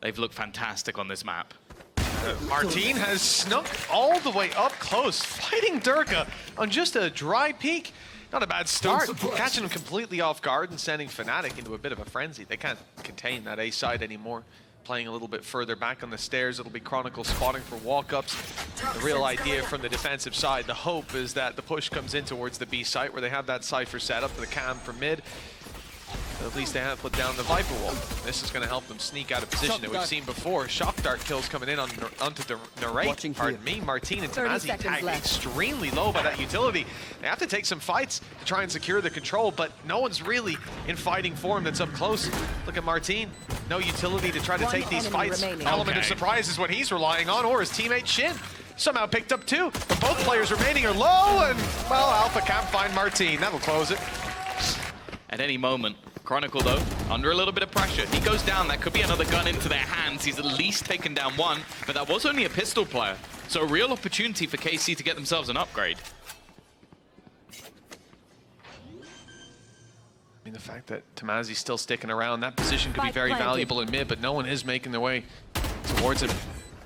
they've looked fantastic on this map. Martine has snuck all the way up close, fighting Durka on just a dry peek. Not a bad start, catching him completely off guard and sending FNATIC into a bit of a frenzy. They can't contain that A side anymore. Playing a little bit further back on the stairs, it'll be Chronicle spotting for walk-ups. The real idea from the defensive side, the hope is that the push comes in towards the B site where they have that Cypher set up, the cam for mid. But at least they have put down the Viper wall. This is going to help them sneak out of position that we've seen before. Shock Dart kills coming in onto the Narrate. Pardon me, Martine and Tamazi tagged extremely low by that utility. They have to take some fights to try and secure the control, but no one's really in fighting form that's up close. Look at Martine. No utility to try to take these fights. Element of surprise is what he's relying on, or his teammate Shin. Somehow picked up two, but both players remaining are low, and, well, Alpha can't find Martine. That'll close it. At any moment, Chronicle, though, under a little bit of pressure. He goes down, that could be another gun into their hands. He's at least taken down one, but that was only a pistol player. So a real opportunity for KC to get themselves an upgrade. I mean, the fact that Tamazi's still sticking around, that position could be very valuable in mid, but no one is making their way towards it.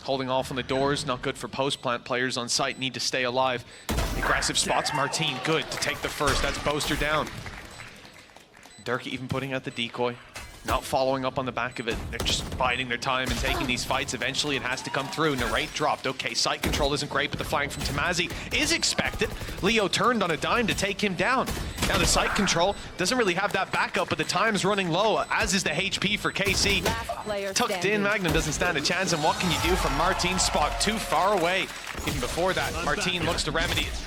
Holding off on the doors, not good for post-plant. Players on site need to stay alive. Aggressive spots Martine, good to take the first. That's Boaster down. Durka even putting out the decoy, not following up on the back of it. They're just biding their time and taking these fights. Eventually it has to come through. Narrate dropped. Okay, site control isn't great, but the flying from Tamazi is expected. Leo turned on a dime to take him down. Now the site control doesn't really have that backup, but the time's running low, as is the HP for KC. Tucked in, Magnum doesn't stand a chance, and what can you do from Martine's spot? Too far away. Even before that, Martine looks to remedy it.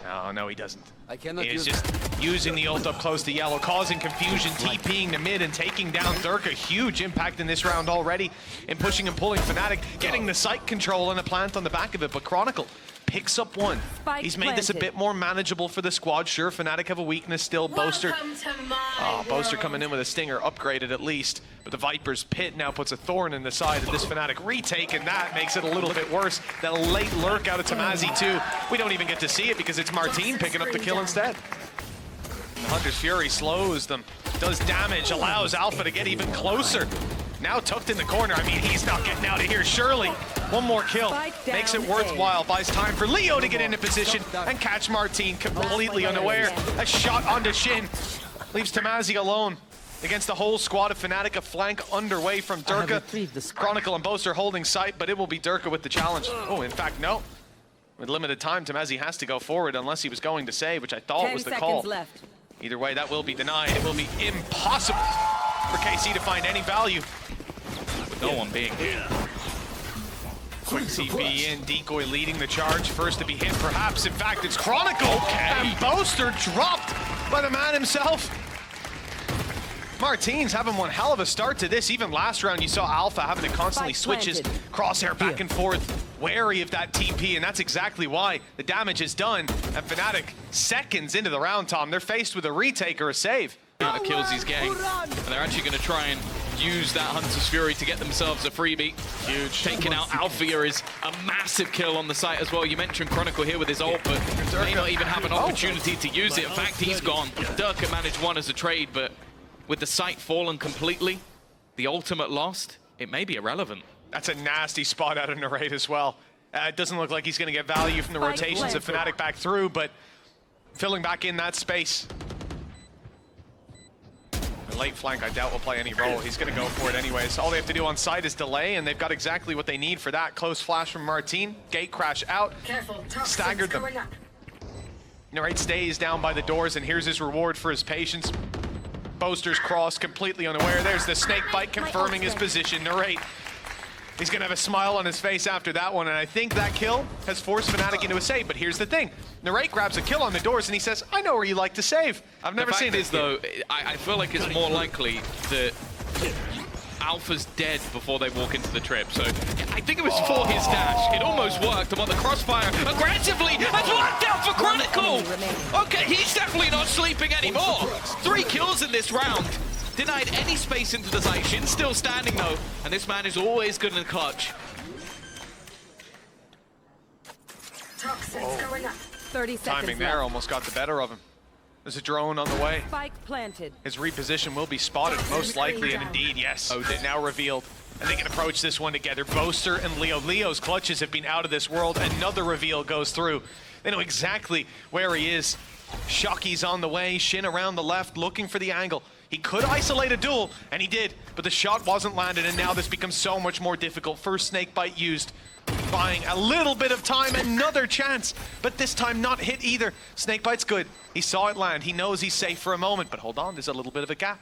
Oh, no, he doesn't. He's just using the ult up close to yellow, causing confusion, TPing the mid and taking down Durka. Huge impact in this round already, and pushing and pulling FNATIC, getting the site control and a plant on the back of it, but Chronicle picks up one. He's made this a bit more manageable for the squad. Sure, FNATIC have a weakness still. Boaster. Oh, Boaster coming in with a stinger, upgraded at least. But the Viper's pit now puts a thorn in the side of this FNATIC retake, and that makes it a little bit worse. That late lurk out of Tamazi too. We don't even get to see it because it's Martine picking up the kill instead. The Hunter's Fury slows them, does damage, allows Alpha to get even closer. Now tucked in the corner. I mean, he's not getting out of here, surely. One more kill makes it worthwhile, buys time for Leo to get into position and catch Martine completely unaware. A shot onto Shin leaves Tamazi alone against the whole squad of FNATIC. A flank underway from Durka. Chronicle and Boaster holding sight, but it will be Durka with the challenge. Oh, in fact, no. With limited time, Tamazi has to go forward unless he was going to save, which I thought was the call. Either way, that will be denied. It will be impossible for KC to find any value with no one being here. Quick CP in, decoy leading the charge. First to be hit, perhaps. In fact, it's Chronicle. And Boaster dropped by the man himself. Martine's having one hell of a start to this. Even last round, you saw Alpha having to constantly switch his crosshair back and forth, wary of that TP, and that's exactly why the damage is done. And FNATIC, seconds into the round, Tom, they're faced with a retake or a save. The amount of kills he's getting, and they're actually going to try and use that Hunter's Fury to get themselves a freebie. Huge. Taking out Althea is a massive kill on the site as well. You mentioned Chronicle here with his ult, but may not even have an opportunity to use it. In fact, he's gone. Durka managed one as a trade, but with the site fallen completely, the ultimate lost, it may be irrelevant. That's a nasty spot out of Narrate as well. It doesn't look like he's going to get value from the rotations of FNATIC back through, but filling back in that space. The late flank, I doubt, will play any role. He's going to go for it anyways. All they have to do on site is delay, and they've got exactly what they need for that. Close flash from Martine. Gate crash out. Staggered them. Narrate stays down by the doors, and here's his reward for his patience. Boaster's cross, completely unaware. There's the snake bite confirming his position. Narrate, he's going to have a smile on his face after that one, and I think that kill has forced FNATIC into a save. But here's the thing. Narrate grabs a kill on the doors, and he says, I know where you like to save. I've never seen this. Though, I feel like it's more likely that Alpha's dead before they walk into the trip. So I think it was for his dash. It almost worked. And while the crossfire aggressively has worked out for Chronicle. Okay, he's definitely not sleeping anymore. 3 kills in this round. Denied any space into the site. Shin's still standing though. And this man is always good in the clutch. Toxins going up. 30 seconds Timing there almost got the better of him. There's a drone on the way. Spike planted. His reposition will be spotted, most likely, and indeed, yes. Oh, now revealed. And they can approach this one together. Boaster and Leo. Leo's clutches have been out of this world. Another reveal goes through. They know exactly where he is. Shockey's on the way. Shin around the left, looking for the angle. He could isolate a duel, and he did, but the shot wasn't landed, and now this becomes so much more difficult. First snakebite used. Buying a little bit of time, another chance, but this time not hit either. Snakebite's good. He saw it land. He knows he's safe for a moment, but hold on, there's a little bit of a gap.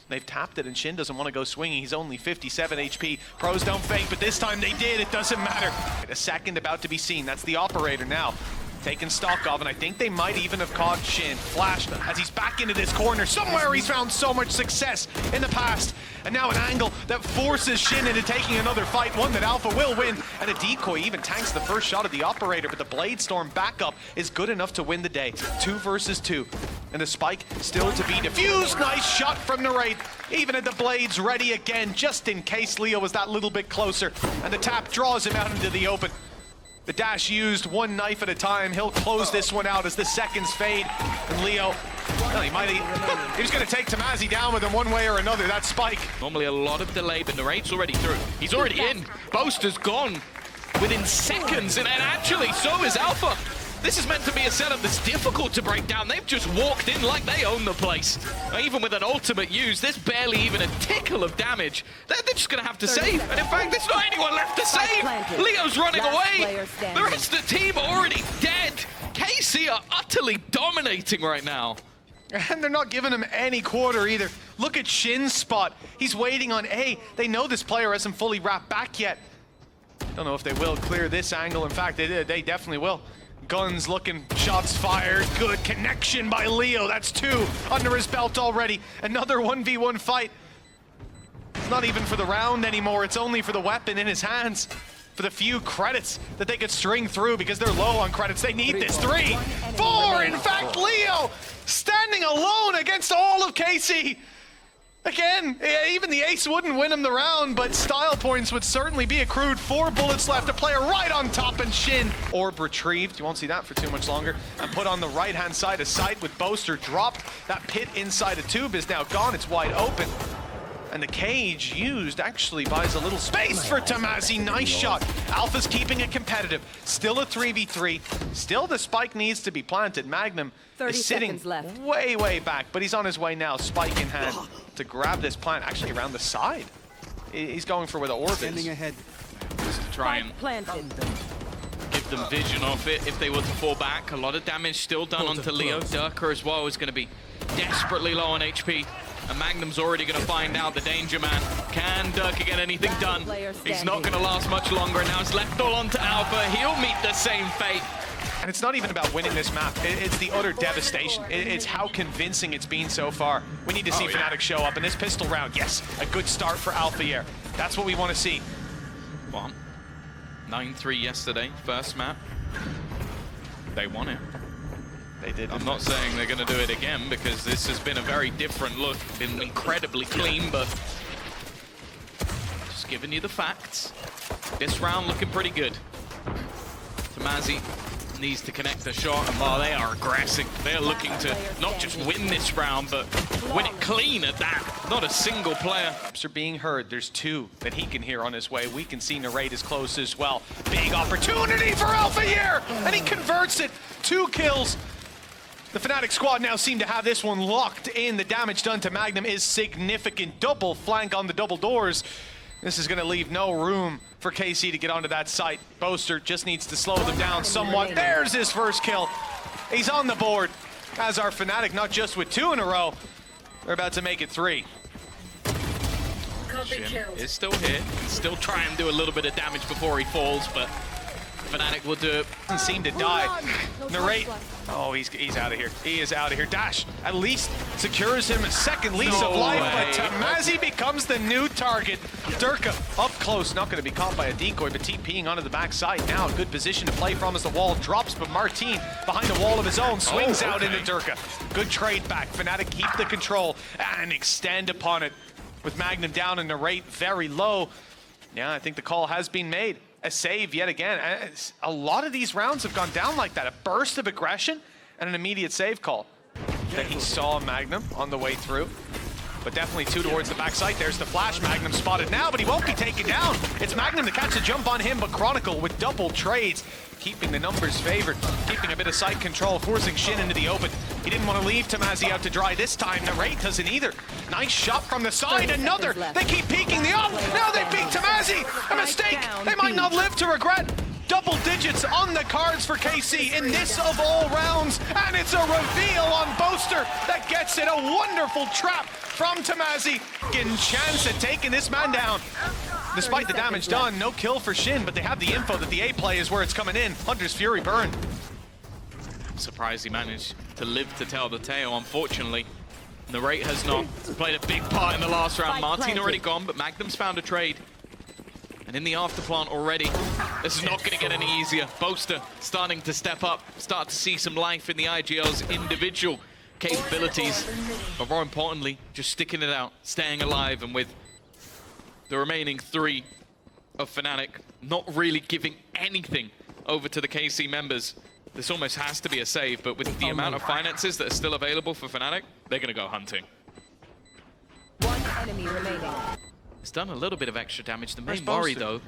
They've tapped it, and Shin doesn't want to go swinging. He's only 57 HP. Pros don't fake, but this time they did. It doesn't matter. A second about to be seen. That's the operator now. Taken stock of, and I think they might even have caught Shin. Flashed as he's back into this corner. Somewhere he's found so much success in the past. And now an angle that forces Shin into taking another fight, one that Alpha will win. And a decoy even tanks the first shot of the operator, but the Blade Storm backup is good enough to win the day. 2 versus 2. And the spike still to be defused. Nice shot from Narade. Even at the blades ready again, just in case Leo was that little bit closer. And the tap draws him out into the open. The dash used, one knife at a time. He'll close this one out as the seconds fade. And Leo, well, he was going to take Tamazi down with him one way or another, that spike. Normally a lot of delay, but Narade's already through. He's already in. Boaster's gone within seconds, and actually so is Alpha. This is meant to be a setup that's difficult to break down. They've just walked in like they own the place. Even with an ultimate used, there's barely even a tickle of damage. They're just going to have to save. And in fact, there's not anyone left to save. Leo's running away. The rest of the team are already dead. KC are utterly dominating right now. And they're not giving him any quarter either. Look at Shin's spot. He's waiting on A. They know this player hasn't fully wrapped back yet. Don't know if they will clear this angle. In fact, they definitely will. Guns looking, shots fired, good connection by Leo. That's 2 under his belt already. Another 1v1 fight. It's not even for the round anymore, it's only for the weapon in his hands. For the few credits that they could string through because they're low on credits. They need this. 3, 4, in fact, Leo standing alone against all of KC. Again, even the ace wouldn't win him the round, but style points would certainly be accrued. 4 bullets left, a player right on top, and Shin. Orb retrieved, you won't see that for too much longer, and put on the right-hand side of sight with Boaster dropped. That pit inside the tube is now gone, it's wide open. And the cage used actually buys a little space for Tamazi. Nice shot. Alpha's keeping it competitive. Still a 3v3. Still the spike needs to be planted. Magnum is sitting way, way back, but he's on his way now, spike in hand, to grab this plant actually around the side. He's going for where the orb is. Ahead. Just to try and give them vision off it if they were to fall back. A lot of damage still done onto Leo. Durka as well is going to be desperately low on HP. And Magnum's already going to find out the danger man. Can Durka get anything done? He's not going to last much longer, and now it's left all onto Alpha. He'll meet the same fate. And it's not even about winning this map. It's the utter devastation. It's how convincing it's been so far. We need to see FNATIC show up in this pistol round. Yes, a good start for Alpha here. That's what we want to see. Well, 9-3 yesterday, first map. They won it. They did. I'm not saying they're going to do it again because this has been a very different look. Been incredibly clean, but just giving you the facts. This round looking pretty good. Tamazi needs to connect the shot, and while they are aggressive, they're looking to not just win this round, but win it clean at that. Not a single player. Are being heard. There's 2 that he can hear on his way. We can see Narade is close as well. Big opportunity for Alpha here, and he converts it. 2 kills. The FNATIC squad now seem to have this one locked in. The damage done to Magnum is significant. Double flank on the double doors. This is going to leave no room for KC to get onto that site. Boaster just needs to slow them down somewhat. There's his first kill. He's on the board, as our FNATIC, not just with 2 in a row. They're about to make it 3. Shin is still here. Can still try and do a little bit of damage before he falls, but FNATIC will do it. Doesn't seem to die. Narrate. Oh, he's out of here. He is out of here. Dash at least secures him a second lease of life, but Tamazi becomes the new target. Durka up close, not going to be caught by a decoy, but TPing onto the backside now. Good position to play from as the wall drops, but Martin behind the wall of his own swings out into Durka. Good trade back. FNATIC keep the control and extend upon it with Magnum down and Narrate very low. Yeah, I think the call has been made. A save yet again. A lot of these rounds have gone down like that. A burst of aggression and an immediate save call. That he saw Magnum on the way through. but definitely two towards the backside. There's the flash. Magnum spotted now, but he won't be taken down. It's Magnum to catch a jump on him, but Chronicle with double trades, keeping the numbers favored, keeping a bit of side control, forcing Shin into the open. He didn't want to leave Tamazi out to dry this time. Narrate doesn't either. Nice shot from the side, another. They keep peeking the up. Now they peek Tamazi. A mistake. They might not live to regret. Double digits on the cards for KC in this of all rounds, and it's a reveal on Boaster that gets it. A wonderful trap from Tamazi. Getting chance at taking this man down. Despite the damage done, no kill for Shin, but they have the info that the A play is where it's coming in. Hunter's Fury burn. I'm surprised he managed to live to tell the tale, unfortunately. Narrate has not played a big part in the last round. Martin already gone, but Magnum's found a trade. And in the afterplant already, this is not going to get any easier. Boaster starting to step up, start to see some life in the IGL's individual capabilities. But more importantly, just sticking it out, staying alive, and with the remaining three of FNATIC not really giving anything over to the KC members. This almost has to be a save, but with the amount of finances that are still available for FNATIC, they're going to go hunting. One enemy remaining. It's done a little bit of extra damage. The main worry, though,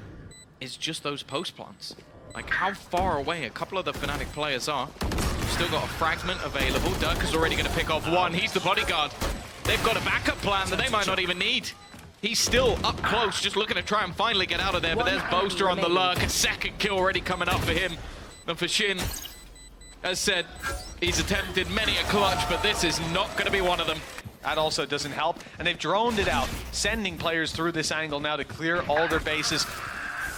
is just those post plants. Like how far away a couple of the FNATIC players are. Still got a fragment available. Dirk is already going to pick off one. He's the bodyguard. They've got a backup plan that they might not even need. He's still up close, just looking to try and finally get out of there. But there's Boaster on the lurk. A second kill already coming up for him. And for Shin, as said, he's attempted many a clutch, but this is not going to be one of them. That also doesn't help, and they've droned it out, sending players through this angle now to clear all their bases.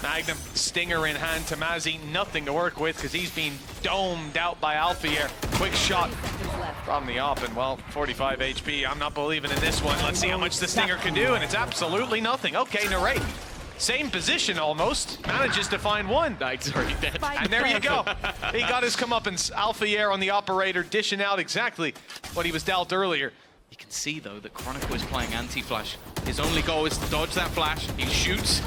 Magnum, Stinger in hand. Tamazi, nothing to work with because he's been domed out by Alfier. Quick shot from the op, and well, 45 HP. I'm not believing in this one. Let's see how much the Stinger can do, and it's absolutely nothing. Okay, Narrate, same position almost, manages to find one. Knight's already dead. And there you go. He got his comeuppance. Alfier on the operator, dishing out exactly what he was dealt earlier. You can see, though, that Chronicle is playing anti-flash. His only goal is to dodge that flash. He shoots,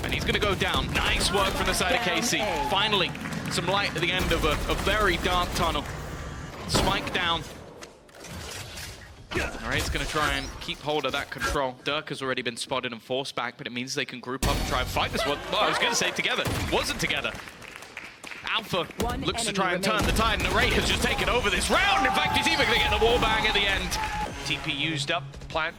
and he's going to go down. Nice work from the side of KC. Finally, some light at the end of a very dark tunnel. Spike down. All right, he's going to try and keep hold of that control. Dirk has already been spotted and forced back, but it means they can group up and try and fight this one. Well, I was going to say together. Wasn't together. Alpha looks to try and turn the tide, and Narrate has just taken over this round. In fact, he's even going to get the wall bang at the end. TP used up, plant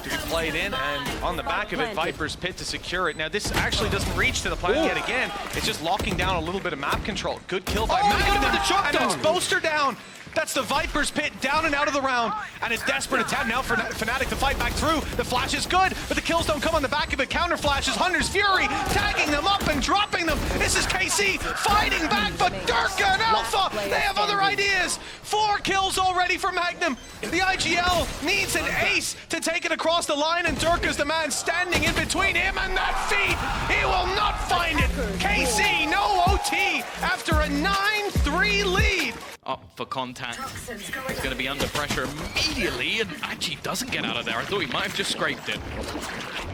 to be played in, and on the back of it, Viper's Pit to secure it. Now, this actually doesn't reach to the plant yet again. It's just locking down a little bit of map control. Good kill by Magnum, and it's Boaster down. That's the Viper's Pit down and out of the round, and a desperate attempt now for FNATIC to fight back through. The flash is good, but the kills don't come on the back of it. Counter flashes, Hunter's Fury, tagging them up and dropping them. This is KC fighting back, but Durka and Alpha, they have other ideas. 4 kills already for Magnum. The IGL needs an ace to take it across the line, and Durka's the man standing in between him and that feed. He will not find it. KC, no OT after a 9-3 lead. Up for contact. He's going to be under pressure immediately, and actually doesn't get out of there. I thought he might have just scraped it.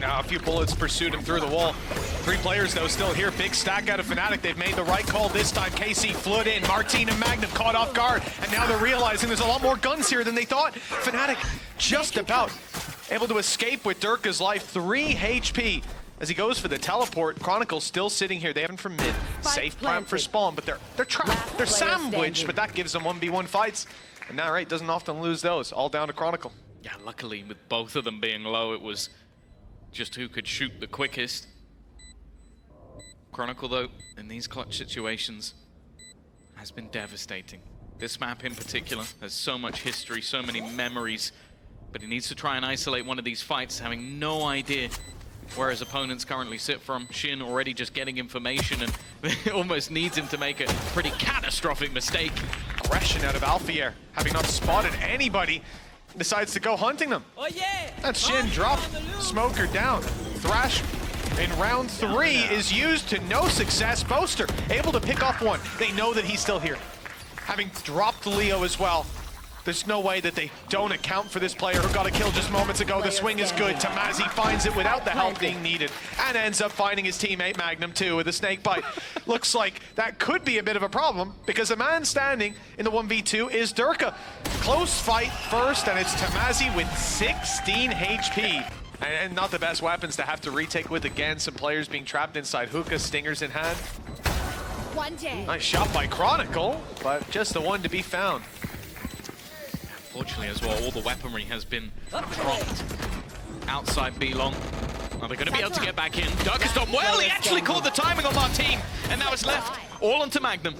Now a few bullets pursued him through the wall. 3 players, though, still here. Big stack out of FNATIC. They've made the right call this time. KC flood in. Martin and Magnum caught off guard, and now they're realizing there's a lot more guns here than they thought. FNATIC just about able to escape with Durka's life. 3 HP. As he goes for the teleport, Chronicle's still sitting here. They haven't from mid. Safe plant for spawn, but they're trapped. They're sandwiched, but that gives them 1v1 fights. And Narrate doesn't often lose those. All down to Chronicle. Yeah, luckily with both of them being low, it was just who could shoot the quickest. Chronicle, though, in these clutch situations, has been devastating. This map in particular has so much history, so many memories, but he needs to try and isolate one of these fights, having no idea where his opponents currently sit from. Shin already just getting information, and almost needs him to make a pretty catastrophic mistake. Aggression out of Alfier, having not spotted anybody, decides to go hunting them. Oh yeah! That's Shin drop, Smoker down. Thrash in round 3 is used to no success. Boaster able to pick off one. They know that he's still here. Having dropped Leo as well. There's no way that they don't account for this player who got a kill just moments ago. The swing is good. Tamazi finds it without the help being needed and ends up finding his teammate Magnum too with a snake bite. Looks like that could be a bit of a problem because the man standing in the 1v2 is Durka. Close fight first, and it's Tamazi with 16 HP. And not the best weapons to have to retake with again. Some players being trapped inside hookah, stingers in hand. Nice shot by Chronicle, but just the one to be found. Fortunately as well, all the weaponry has been dropped outside B long. Are they going to be able to get back in? Durka's done well. He actually caught the timing on Martine, and now it's left all onto Magnum.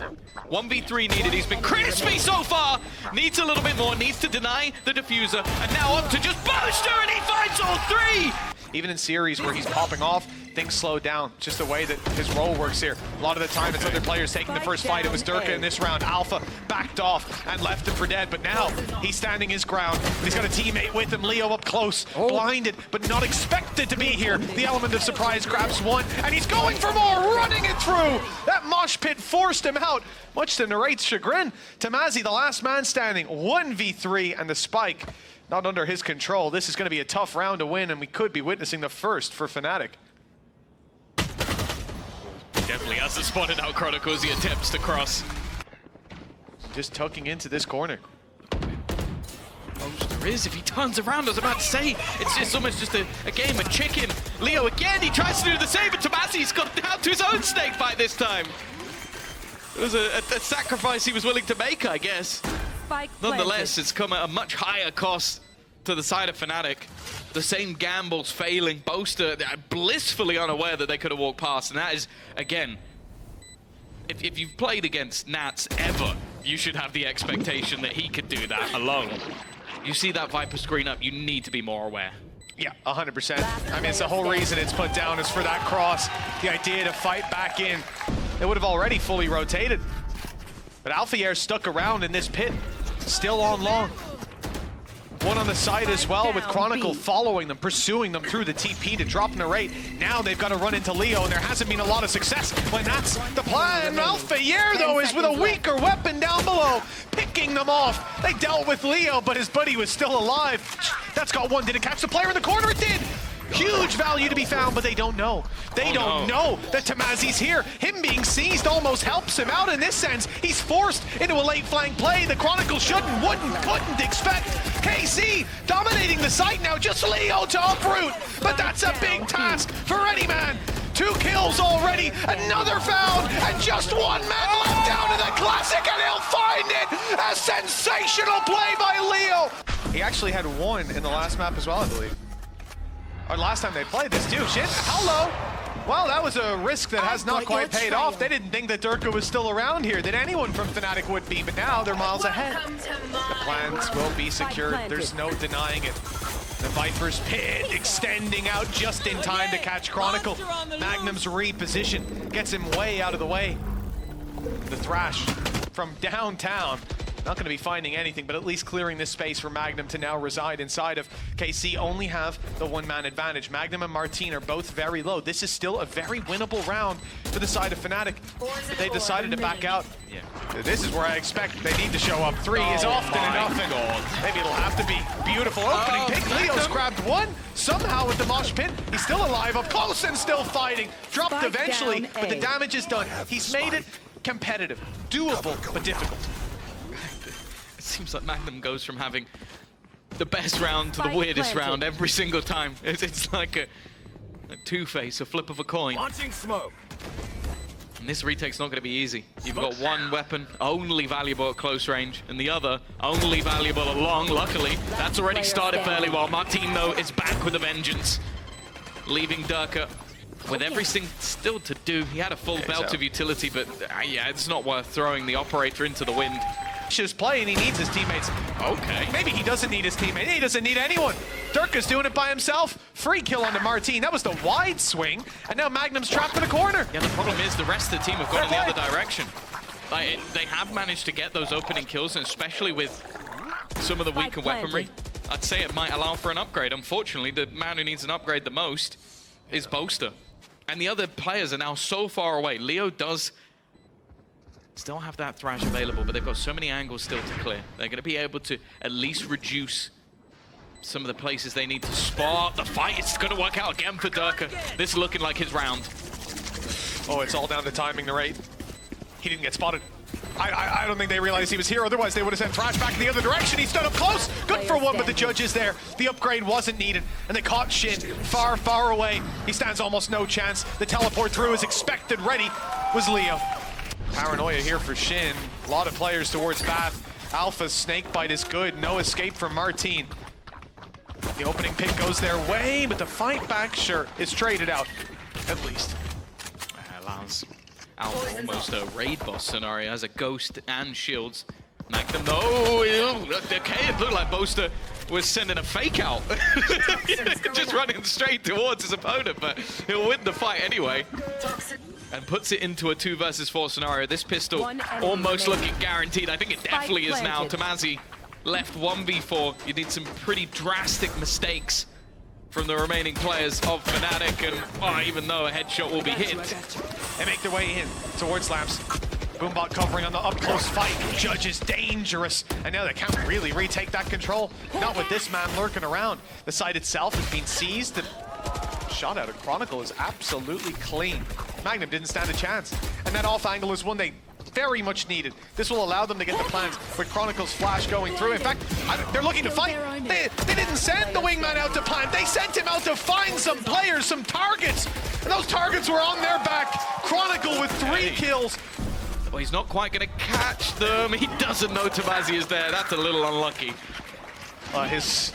1v3 needed. He's been crispy so far. Needs a little bit more. Needs to deny the diffuser, and now up to just Booster, and he finds all three. Even in series where he's popping off, things slow down. Just the way that his role works here. A lot of the time it's other players taking the first fight. It was Durka in this round. Alpha backed off and left him for dead, but now he's standing his ground. He's got a teammate with him, Leo up close, blinded, but not expected to be here. The element of surprise grabs one, and he's going for more, running it through. That mosh pit forced him out, much to Narrate's chagrin. Tamazi, the last man standing, 1v3, and the spike not under his control. This is going to be a tough round to win, and we could be witnessing the first for FNATIC. Definitely hasn't spotted out Chronicle as he attempts to cross. Just tucking into this corner. Booster is, if he turns around, I was about to say, it's just almost just a game of chicken. Leo again, he tries to do the same, but Tamazi's got down to his own snake bite this time. It was a sacrifice he was willing to make, I guess. Nonetheless, it's come at a much higher cost to the side of FNATIC. The same gambles failing. Boaster blissfully unaware that they could have walked past, and that is, again, if you've played against Nats ever, you should have the expectation that he could do that alone. You see that Viper screen up, you need to be more aware. Yeah, 100%. I mean, it's the whole reason it's put down is for that cross. The idea to fight back in. They would have already fully rotated. But Alphayer stuck around in this pit, still on long. One on the side as well, with Chronicle following them, pursuing them through the TP to drop Narrate. Now they've got to run into Leo, and there hasn't been a lot of success when that's the plan. Alphayer, though, is with a weaker weapon down below, picking them off. They dealt with Leo, but his buddy was still alive. That's got one. Did it catch the player in the corner? It did. Huge value to be found, but they don't know. They don't know that Tamazi's here. Him being seized almost helps him out in this sense. He's forced into a late flank play. The Chronicle couldn't expect. KC dominating the site now, just Leo to uproot. But that's a big task for any man. 2 kills already, another found, and just one man left down to the classic, and he'll find it. A sensational play by Leo. He actually had one in the last map as well, I believe. Or last time they played this too. Shit, hello. Well, that was a risk that has not quite paid off. They didn't think that Durka was still around here, that anyone from FNATIC would be, but now they're miles ahead. The plans will be secured. There's no denying it. The Viper's pit extending out just in time to catch Chronicle. Magnum's reposition gets him way out of the way. The Thrash from downtown. Not going to be finding anything, but at least clearing this space for Magnum to now reside inside of KC. Only have the one-man advantage. Magnum and Martine are both very low. This is still a very winnable round for the side of FNATIC. They decided to back out. Yeah. This is where I expect they need to show up. 3 is often enough, and maybe it'll have to be beautiful opening pick. Leo's grabbed one, somehow with the mosh pit. He's still alive, up close and still fighting. Dropped eventually, but the damage is done. He's made it competitive, doable, but difficult. It seems like Magnum goes from having the best round to the weirdest round every single time. It's like a two-face, a flip of a coin. Launching smoke. And this retake's not going to be easy. You've got one weapon only valuable at close range, and the other only valuable at long. Luckily, that's already started fairly well. Martine, though, is back with a vengeance, leaving Durka with everything still to do. He had a full belt of utility, but yeah, it's not worth throwing the operator into the wind. His play, and he needs his teammates. Okay. Maybe he doesn't need his teammate. He doesn't need anyone. Durka's doing it by himself. Free kill onto Martine. That was the wide swing, and now Magnum's trapped in a corner. Yeah, the problem is the rest of the team have gone in the other direction. They have managed to get those opening kills, and especially with some of the weaker weaponry, I'd say it might allow for an upgrade. Unfortunately, the man who needs an upgrade the most is Boaster. And the other players are now so far away. Leo does still have that Thrash available, but they've got so many angles still to clear. They're going to be able to at least reduce some of the places they need to spot. The fight is going to work out again for Durka. This is looking like his round. Oh, it's all down to timing, the rate. He didn't get spotted. I don't think they realized he was here, otherwise they would have sent Thrash back in the other direction. He stood up close, good for one, but the judge is there. The upgrade wasn't needed, and they caught Shin far, far away. He stands almost no chance. The teleport through is expected, ready was Leo. Paranoia here for Shin. A lot of players towards Bath. Alpha's snake bite is good, no escape from Martine. The opening pick goes their way, but the fight back, sure, is traded out, at least. Allows Alpha almost a raid boss scenario, has a ghost and shields. Magnum, no, okay, it looked like Boaster was sending a fake out. Just running straight towards his opponent, but he'll win the fight anyway. And puts it into a 2 versus 4 scenario. This pistol almost looking guaranteed. I think it definitely is now. Tamazi left 1v4. You need some pretty drastic mistakes from the remaining players of FNATIC, and even though a headshot will be hit. They make their way in towards Labs. Boombot covering on the up-close fight. Judge is dangerous, and now they can't really retake that control. Not with this man lurking around. The site itself has been seized. The shot out of Chronicle is absolutely clean. Magnum didn't stand a chance, and that off angle is one they very much needed. This will allow them to get the plans with Chronicle's flash going through. In fact, they're looking to fight. They didn't send the wingman out to plant. They sent him out to find some players, some targets. And those targets were on their back. Chronicle with 3 kills. Well, he's not quite going to catch them. He doesn't know Tamazi is there. That's a little unlucky. His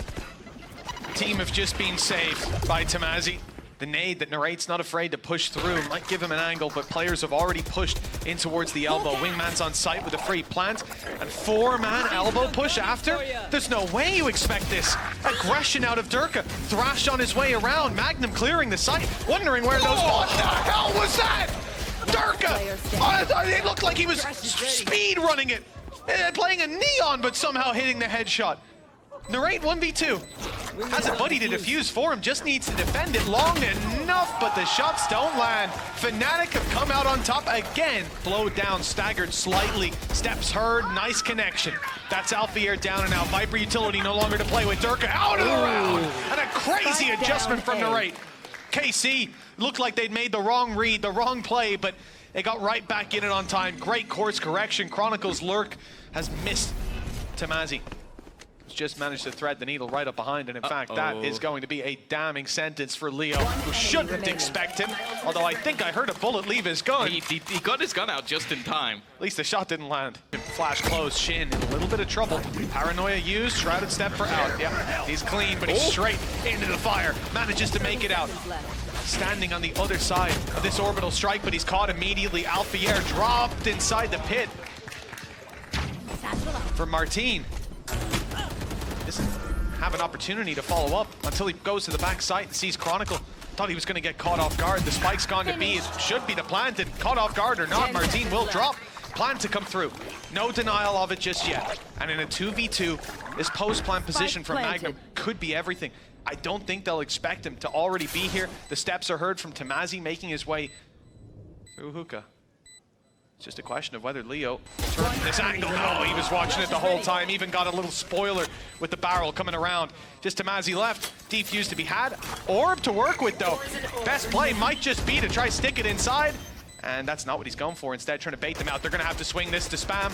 team have just been saved by Tamazi. The nade that Narrate's not afraid to push through might give him an angle, but players have already pushed in towards the elbow. Wingman's on site with a free plant, and 4-man elbow push after? There's no way you expect this. Aggression out of Durka. Thrash on his way around. Magnum clearing the site, wondering where those... What the hell was that? Durka! It looked like he was speed running it. Playing a neon, but somehow hitting the headshot. Narrate 1v2. Has a buddy to defuse for him, just needs to defend it long enough, but the shots don't land. FNATIC have come out on top again. Blowed down, staggered slightly. Steps heard, nice connection. That's Alfier down and out. Viper utility no longer to play with. Durka out of the round. And a crazy adjustment from Narrate. KC looked like they'd made the wrong read, the wrong play, but they got right back in it on time. Great course correction. Chronicle's lurk has missed Tamazi. Just managed to thread the needle right up behind, and in fact that is going to be a damning sentence for Leo, who shouldn't expect him, although I think I heard a bullet leave his gun. He got his gun out just in time. At least the shot didn't land. Flash closed, Shin in a little bit of trouble. Paranoia used, shrouded step for out. Yeah, he's clean, but he's straight into the fire. Manages to make it out. Standing on the other side of this orbital strike, but he's caught immediately. Alfier dropped inside the pit. For Martine. Doesn't have an opportunity to follow up until he goes to the back site and sees Chronicle. Thought he was going to get caught off guard. The spike's gone to B. It should be the planted. Caught off guard or not, Martine will drop. Plan to come through. No denial of it just yet. And in a 2v2, this post-plant position from Magnum could be everything. I don't think they'll expect him to already be here. The steps are heard from Tamazi making his way through hookah. It's just a question of whether Leo will turn this angle. No, he was watching it the whole time. Even got a little spoiler with the barrel coming around. Just Tamazi left. Defuse to be had. Orb to work with, though. Best play might just be to try stick it inside. And that's not what he's going for. Instead, trying to bait them out. They're going to have to swing this to spam.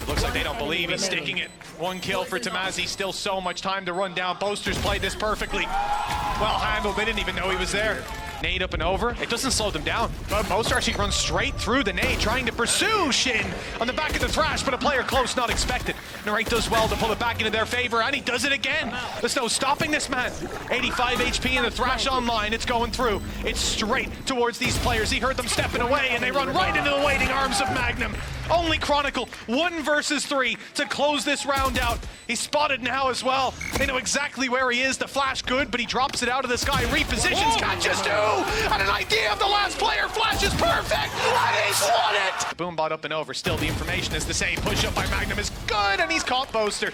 It looks like they don't believe he's sticking it. 1 kill for Tamazi. Still so much time to run down. Boasters played this perfectly. Well handled. They didn't even know he was there. Nade up and over. It doesn't slow them down. But Boaster actually runs straight through the nade, trying to pursue Shin on the back of the Thrash, but a player close, not expected. Narrate does well to pull it back into their favor, and he does it again. There's no stopping this man. 85 HP and the Thrash online. It's going through. It's straight towards these players. He heard them stepping away, and they run right into the waiting arms of Magnum. Only Chronicle, 1 versus 3 to close this round out. He's spotted now as well. They know exactly where he is. The flash good, but he drops it out of the sky, repositions, catches 2, and an idea of the last player. Flash is perfect, and he's won it! Boombot up and over. Still, the information is the same. Push up by Magnum is good, and he's caught Boaster.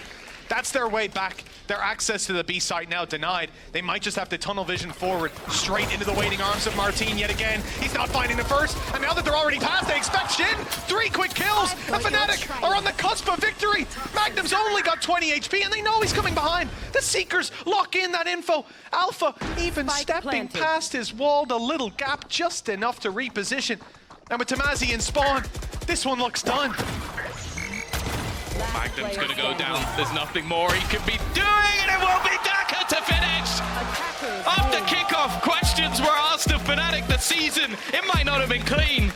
That's their way back. Their access to the B site now denied. They might just have to tunnel vision forward, straight into the waiting arms of Martin yet again. He's not finding the first, and now that they're already past, they expect Shin. 3 quick kills, and FNATIC are on the cusp of victory. Magnum's only got 20 HP, and they know he's coming behind. The Seekers lock in that info. Alpha even stepping past his walled a little gap, just enough to reposition. And with Tamazi in spawn, this one looks done. Magnum's gonna go down. There's nothing more he could be doing, and it will be Daka to finish. After kickoff, questions were asked of FNATIC this season. It might not have been clean,